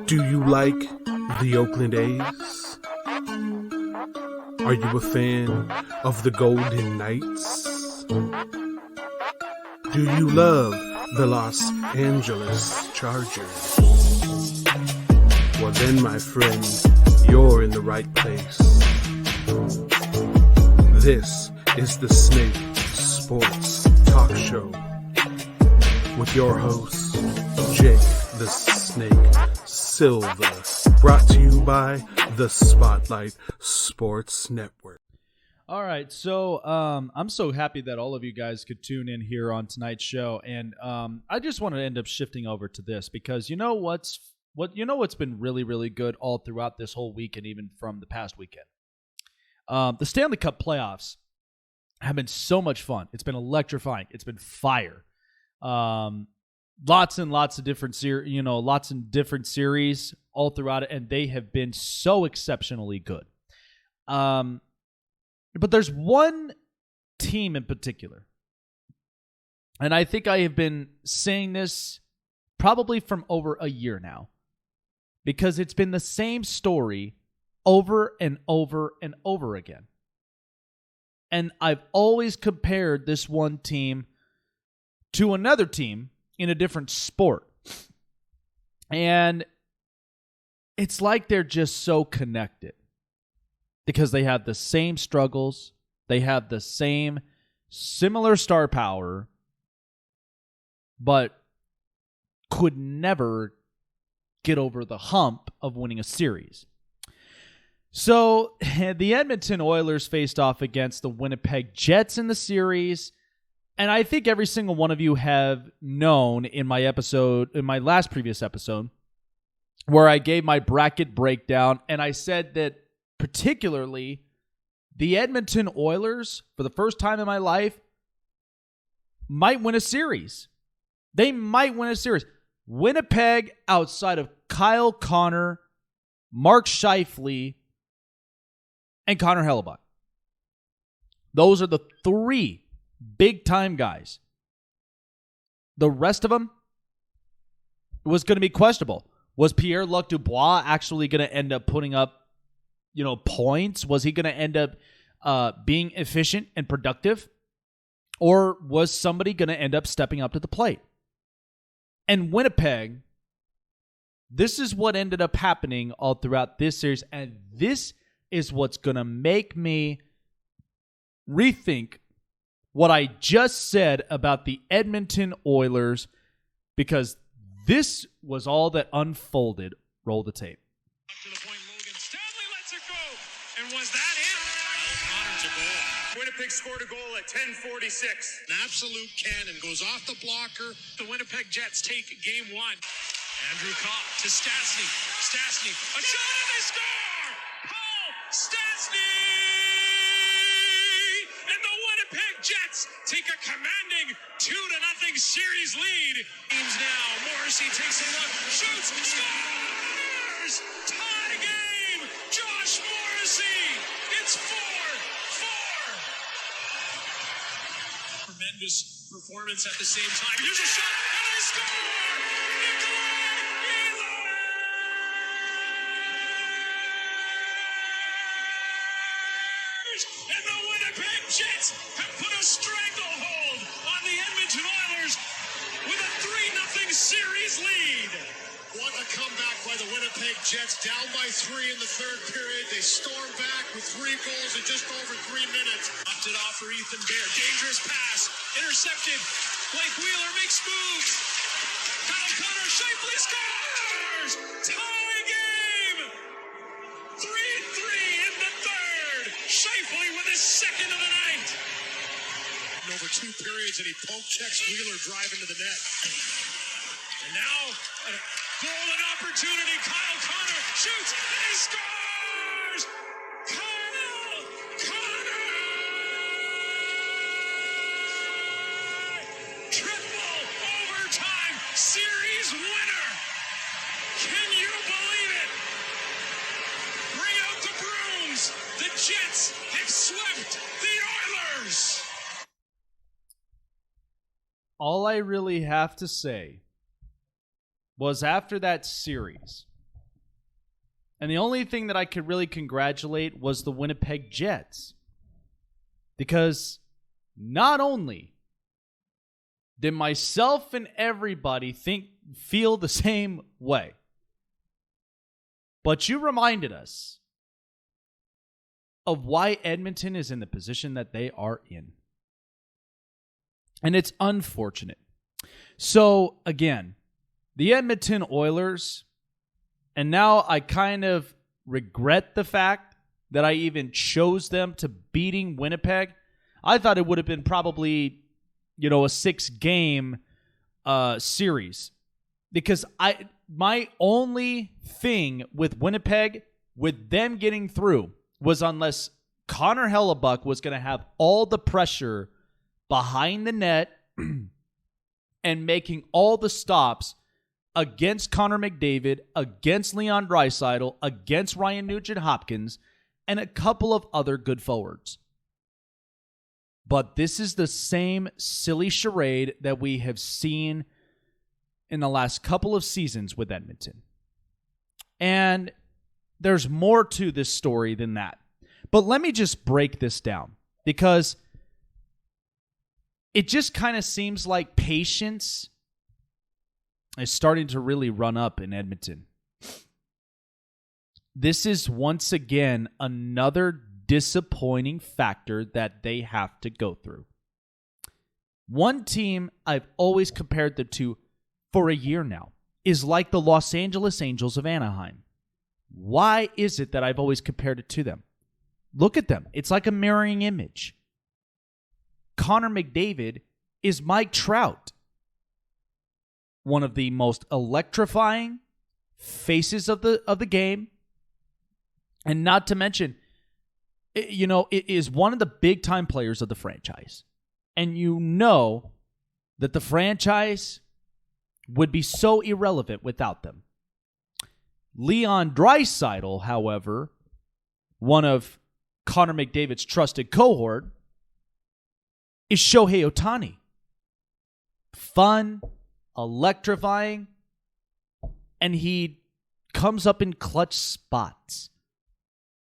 Do you like the Oakland A's? Are you a fan of the Golden Knights? Do you love the Los Angeles Chargers? Well then, my friend, you're in the right place. This is the Snake Sports Talk Show with your host, Jake the Snake Silva, brought to you by the Spotlight Sports Network. All right, so I'm so happy that all of you guys could tune in here on tonight's show, and I just want to end up shifting over to this because what's been really good all throughout this whole week and even from the past weekend. The Stanley Cup playoffs have been so much fun. It's been electrifying. It's been fire. Lots and lots of different series all throughout it, and they have been so exceptionally good. But there's one team in particular, and I think I have been saying this probably from over a year now, because it's been the same story over and over and over again. And I've always compared this one team to another team in a different sport. And it's like they're just so connected because they have the same struggles, they have the same similar star power, but could never get over the hump of winning a series. So the Edmonton Oilers faced off against the Winnipeg Jets in the series. And I think every single one of you have known in my last previous episode, where I gave my bracket breakdown, and I said that particularly the Edmonton Oilers, for the first time in my life, might win a series. They might win a series. Winnipeg, outside of Kyle Connor, Mark Scheifele, and Connor Hellebuyck. Those are the three big-time guys. The rest of them was going to be questionable. Was Pierre-Luc Dubois actually going to end up putting up, points? Was he going to end up being efficient and productive? Or was somebody going to end up stepping up to the plate? And Winnipeg, this is what ended up happening all throughout this series, and this is what's going to make me rethink what I just said about the Edmonton Oilers, because this was all that unfolded. Roll the tape. Up to the point, Logan Stanley lets it go. And was that it? Connor's a goal. Winnipeg scored a goal at 10:46. An absolute cannon goes off the blocker. The Winnipeg Jets take game one. Andrew Copp to Stastny. Stastny, a shot and they score! Paul Stastny! And the Winnipeg Jets take a commanding 2-0 series lead. Teams now. Morrissey takes a look, shoots, scores! Tie game! Josh Morrissey! It's 4-4! Tremendous performance at the same time. Here's a shot, and they score! And the Winnipeg Jets have put a stranglehold on the Edmonton Oilers with a 3-0 series lead. What a comeback by the Winnipeg Jets, down by 3 in the third period. They storm back with 3 goals in just over 3 minutes. Upped it off for Ethan Bear. Dangerous pass. Intercepted. Blake Wheeler makes moves. Kyle Connor, Scheifele scores! Tie game! 3-3 in the third. Scheifele with his second of the night. In over 2 periods, and he poke checks Wheeler driving to the net. And now, a golden opportunity. Kyle Connor shoots, and he scores! Kyle Connor! Triple overtime series winner! Can you believe it? Bring out the brooms! The Jets have swept the Oilers! All I really have to say was after that series, And the only thing that I could really congratulate was the Winnipeg Jets. Because not only did myself and everybody feel the same way, but you reminded us of why Edmonton is in the position that they are in. And it's unfortunate. So, again, the Edmonton Oilers, and now I kind of regret the fact that I even chose them to beating Winnipeg. I thought it would have been probably, a 6-game series. Because my only thing with Winnipeg, with them getting through, was unless Connor Hellebuck was going to have all the pressure behind the net and making all the stops against Connor McDavid, against Leon Draisaitl, against Ryan Nugent-Hopkins, and a couple of other good forwards. But this is the same silly charade that we have seen in the last couple of seasons with Edmonton. And there's more to this story than that. But let me just break this down, because it just kind of seems like patience is starting to really run up in Edmonton. This is once again another disappointing factor that they have to go through. One team I've always compared them to for a year now is like the Los Angeles Angels of Anaheim. Why is it that I've always compared it to them? Look at them. It's like a mirroring image. Connor McDavid is Mike Trout, one of the most electrifying faces of the game, and not to mention, it is one of the big-time players of the franchise. And you know that the franchise would be so irrelevant without them. Leon Draisaitl, however, one of Connor McDavid's trusted cohort, is Shohei Ohtani. Fun, electrifying, and he comes up in clutch spots.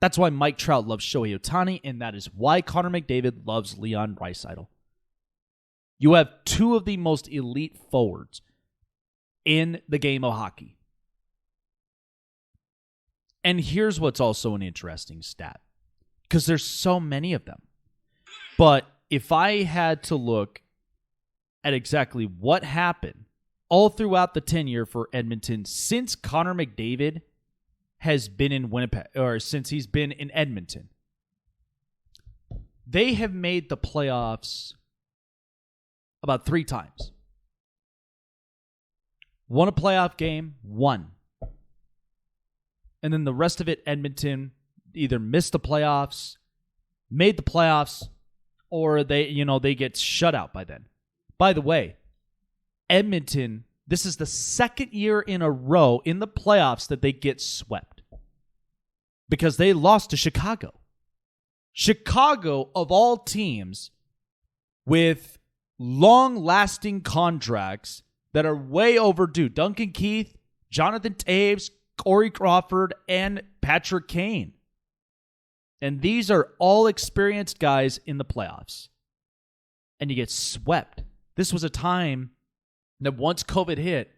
That's why Mike Trout loves Shohei Ohtani, and that is why Connor McDavid loves Leon Draisaitl. You have two of the most elite forwards in the game of hockey. And here's what's also an interesting stat, because there's so many of them. But if I had to look at exactly what happened all throughout the tenure for Edmonton since Connor McDavid has been in Winnipeg, or since he's been in Edmonton, they have made the playoffs about 3 times. Won a playoff game, won. And then the rest of it, Edmonton either missed the playoffs, made the playoffs, or they get shut out by then. By the way, Edmonton, this is the second year in a row in the playoffs that they get swept, because they lost to Chicago. Chicago, of all teams, with long-lasting contracts that are way overdue. Duncan Keith, Jonathan Taves, Corey Crawford, and Patrick Kane. And these are all experienced guys in the playoffs. And you get swept. This was a time that once COVID hit,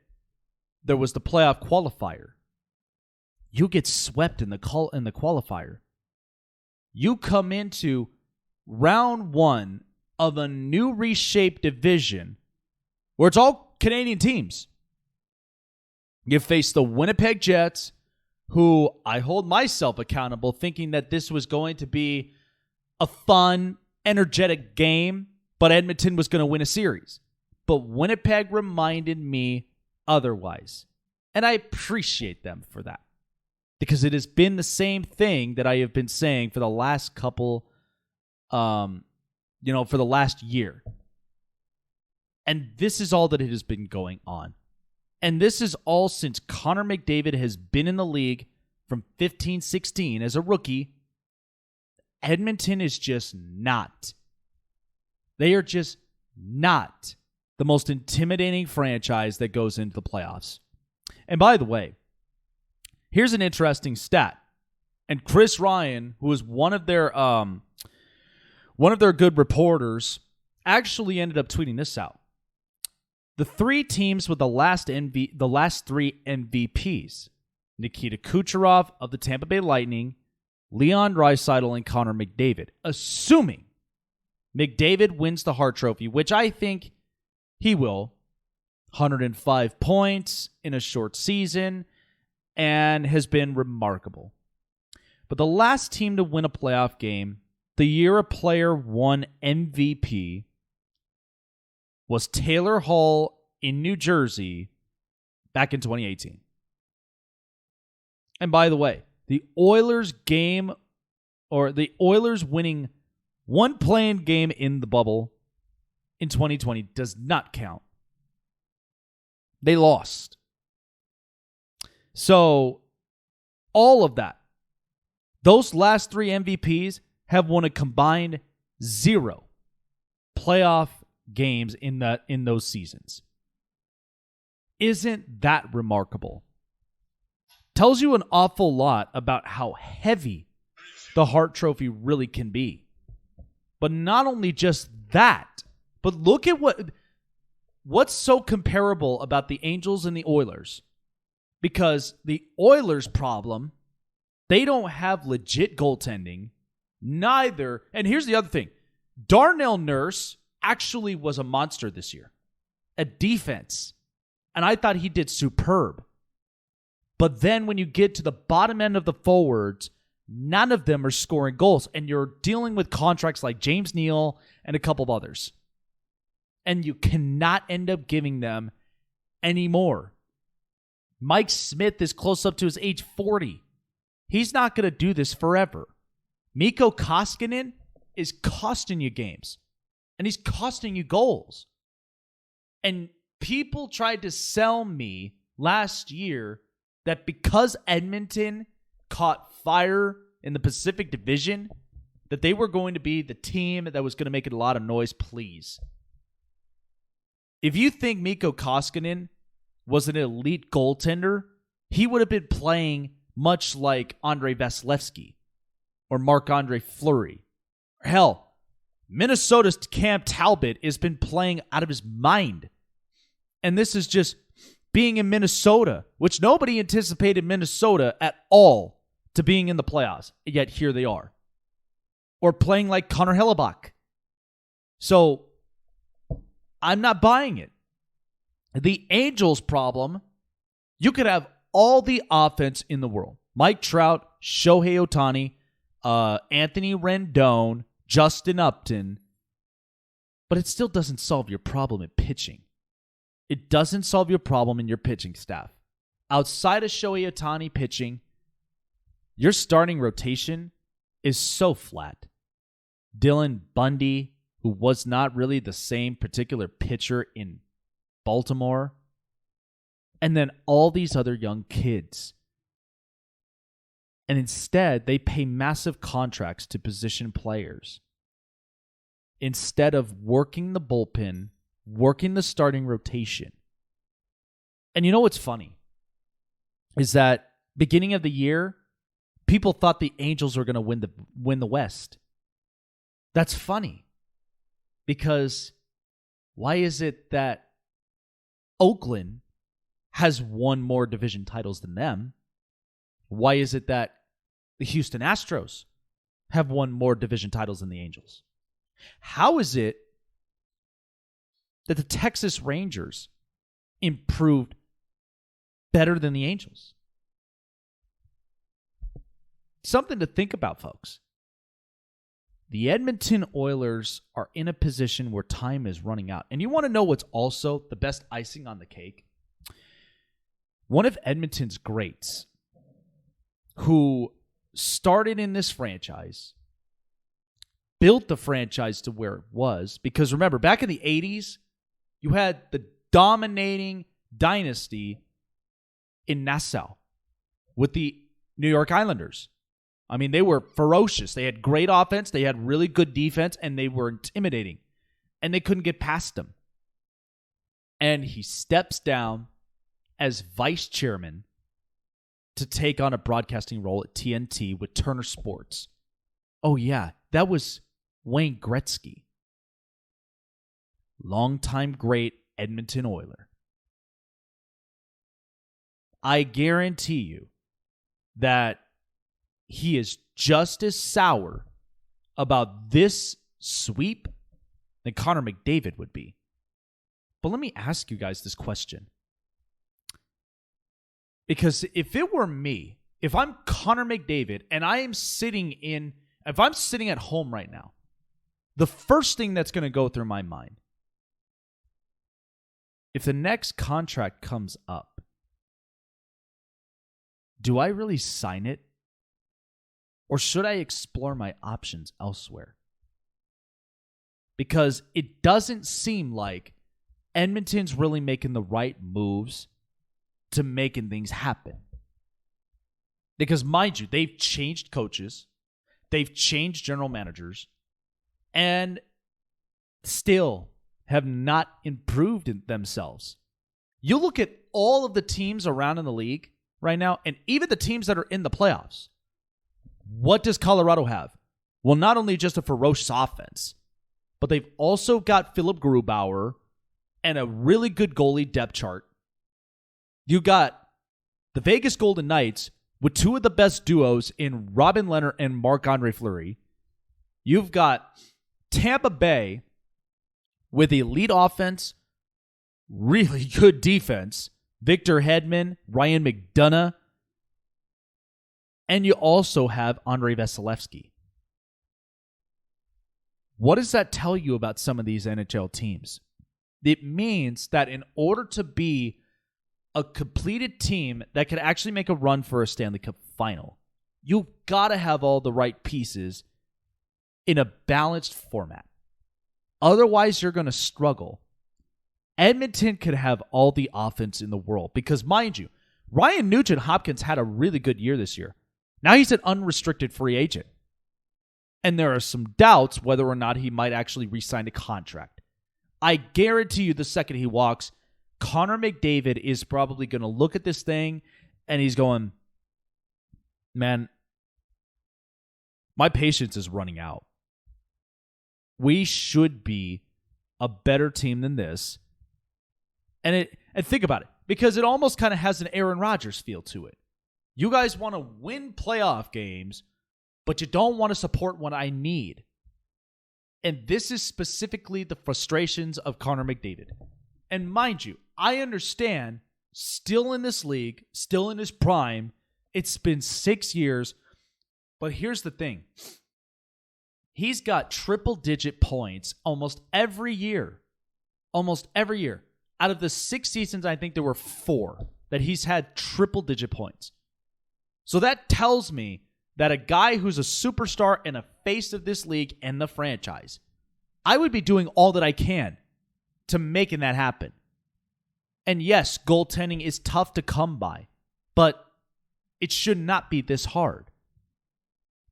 there was the playoff qualifier. You get swept in the qualifier. You come into round 1 of a new reshaped division where it's all Canadian teams. You face the Winnipeg Jets, who I hold myself accountable, thinking that this was going to be a fun, energetic game, but Edmonton was going to win a series. But Winnipeg reminded me otherwise. And I appreciate them for that, because it has been the same thing that I have been saying for the last couple, for the last year. And this is all that it has been going on. And this is all since Connor McDavid has been in the league from 15-16 as a rookie. Edmonton is just not. They are just not the most intimidating franchise that goes into the playoffs. And by the way, Here's an interesting stat. And Chris Ryan, who was one of their good reporters, actually ended up tweeting this out. The three teams with the last three MVPs: Nikita Kucherov of the Tampa Bay Lightning, Leon Draisaitl, and Connor McDavid. Assuming McDavid wins the Hart Trophy, which I think he will. 105 points in a short season and has been remarkable. But the last team to win a playoff game, the year a player won MVP, was Taylor Hall in New Jersey back in 2018. And by the way, the Oilers winning one play-in game in the bubble in 2020 does not count. They lost. So, all of that, those last three MVPs have won a combined 0 playoff games in those seasons. Isn't that remarkable? Tells you an awful lot about how heavy the Hart Trophy really can be. But not only just that, but look at what's so comparable about the Angels and the Oilers. Because the Oilers' problem, they don't have legit goaltending. Neither, and here's the other thing. Darnell Nurse actually was a monster this year at defense. And I thought he did superb. But then when you get to the bottom end of the forwards, none of them are scoring goals. And you're dealing with contracts like James Neal and a couple of others. And you cannot end up giving them any more. Mike Smith is close up to his age 40. He's not going to do this forever. Mikko Koskinen is costing you games. And he's costing you goals. And people tried to sell me last year that because Edmonton caught fire in the Pacific Division, that they were going to be the team that was going to make it a lot of noise. Please. If you think Mikko Koskinen was an elite goaltender, he would have been playing much like Andrei Vasilevsky or Marc-Andre Fleury. Hell, Minnesota's Cam Talbot has been playing out of his mind. And this is just being in Minnesota, which nobody anticipated Minnesota at all to being in the playoffs, yet here they are. Or playing like Connor Hellebuck. So, I'm not buying it. The Angels' problem, you could have all the offense in the world. Mike Trout, Shohei Ohtani, Anthony Rendon, Justin Upton. But it still doesn't solve your problem at pitching. It doesn't solve your problem in your pitching staff. Outside of Shohei Ohtani pitching, your starting rotation is so flat. Dylan Bundy, who was not really the same particular pitcher in Baltimore, and then all these other young kids. And instead, they pay massive contracts to position players instead of working the bullpen, working the starting rotation. And you know what's funny? Is that beginning of the year, people thought the Angels were going to win the West. That's funny. Because why is it that Oakland has won more division titles than them? Why is it that the Houston Astros have won more division titles than the Angels? How is it that the Texas Rangers improved better than the Angels? Something to think about, folks. The Edmonton Oilers are in a position where time is running out. And you want to know what's also the best icing on the cake? One of Edmonton's greats, who started in this franchise, built the franchise to where it was. Because remember, back in the 80s, you had the dominating dynasty in Nassau with the New York Islanders. I mean, they were ferocious. They had great offense, they had really good defense, and they were intimidating. And they couldn't get past them. And he steps down as vice chairman to take on a broadcasting role at TNT with Turner Sports. Oh, yeah, that was Wayne Gretzky. Longtime great Edmonton Oiler. I guarantee you that he is just as sour about this sweep than Connor McDavid would be. But let me ask you guys this question. Because if it were me, if I'm Connor McDavid and if I'm sitting at home right now, the first thing that's going to go through my mind, if the next contract comes up, do I really sign it? Or should I explore my options elsewhere? Because it doesn't seem like Edmonton's really making the right moves to making things happen. Because mind you, they've changed coaches, they've changed general managers, and still have not improved in themselves. You look at all of the teams around in the league right now, and even the teams that are in the playoffs. What does Colorado have? Well, not only just a ferocious offense, but they've also got Philip Grubauer and a really good goalie depth chart. You got the Vegas Golden Knights with two of the best duos in Robin Lehner and Marc-Andre Fleury. You've got Tampa Bay with elite offense, really good defense, Victor Hedman, Ryan McDonough, and you also have Andrei Vasilevsky. What does that tell you about some of these NHL teams? It means that in order to be a completed team that could actually make a run for a Stanley Cup final, you've got to have all the right pieces in a balanced format. Otherwise, you're going to struggle. Edmonton could have all the offense in the world because, mind you, Ryan Nugent-Hopkins had a really good year this year. Now he's an unrestricted free agent. And there are some doubts whether or not he might actually re-sign a contract. I guarantee you the second he walks, Connor McDavid is probably going to look at this thing and he's going, man, my patience is running out. We should be a better team than this. And think about it, because it almost kind of has an Aaron Rodgers feel to it. You guys want to win playoff games, but you don't want to support what I need. And this is specifically the frustrations of Connor McDavid. And mind you, I understand, still in this league, still in his prime, it's been 6 years, but here's the thing. He's got triple-digit points almost every year. Almost every year. Out of the 6 seasons, I think there were 4 that he's had triple-digit points. So that tells me that a guy who's a superstar and a face of this league and the franchise, I would be doing all that I can to making that happen. And yes, goaltending is tough to come by, but it should not be this hard.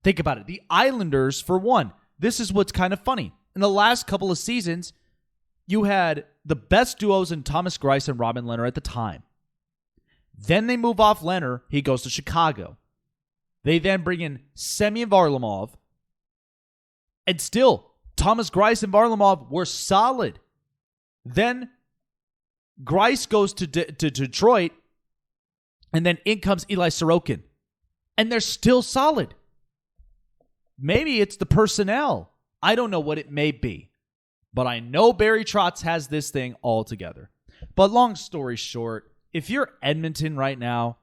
Think about it. The Islanders, for one, this is what's kind of funny. In the last couple of seasons, you had the best duos in Thomas Greiss and Robin Lehner at the time. Then they move off Lehner. He goes to Chicago. They then bring in Semyon Varlamov. And still, Thomas Greiss and Varlamov were solid. Then Greiss goes to Detroit. And then in comes Eli Sorokin. And they're still solid. Maybe it's the personnel. I don't know what it may be. But I know Barry Trotz has this thing all together. But long story short, if you're Edmonton right now,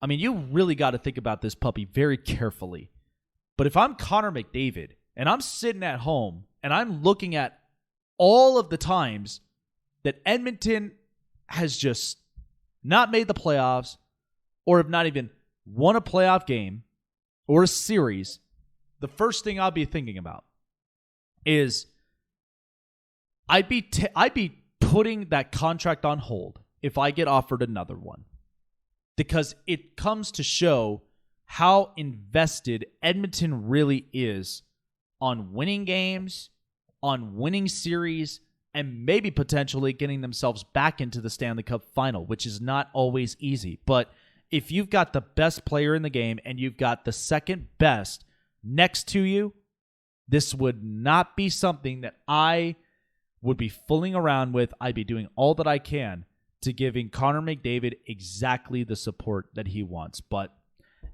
I mean, you really got to think about this puppy very carefully. But if I'm Connor McDavid and I'm sitting at home and I'm looking at all of the times that Edmonton has just not made the playoffs or have not even won a playoff game or a series, the first thing I'll be thinking about is I'd be putting that contract on hold if I get offered another one. Because it comes to show how invested Edmonton really is on winning games, on winning series, and maybe potentially getting themselves back into the Stanley Cup final, which is not always easy. But if you've got the best player in the game and you've got the second best next to you, this would not be something that I would be fooling around with. I'd be doing all that I can to giving Connor McDavid exactly the support that he wants. But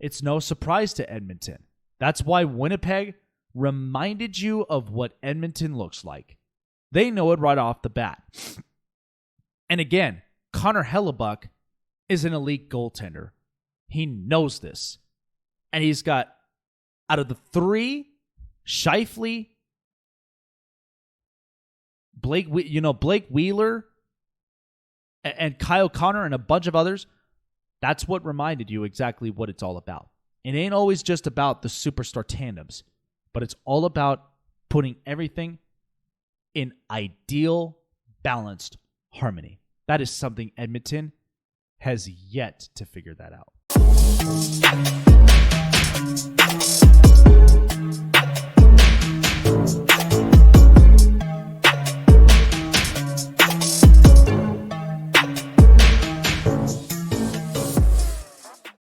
it's no surprise to Edmonton. That's why Winnipeg reminded you of what Edmonton looks like. They know it right off the bat. And again, Connor Hellebuck is an elite goaltender. He knows this. And he's got, out of the three, Scheifele, Blake Wheeler, and Kyle Connor, and a bunch of others, that's what reminded you exactly what it's all about. It ain't always just about the superstar tandems, but it's all about putting everything in ideal, balanced harmony. That is something Edmonton has yet to figure that out.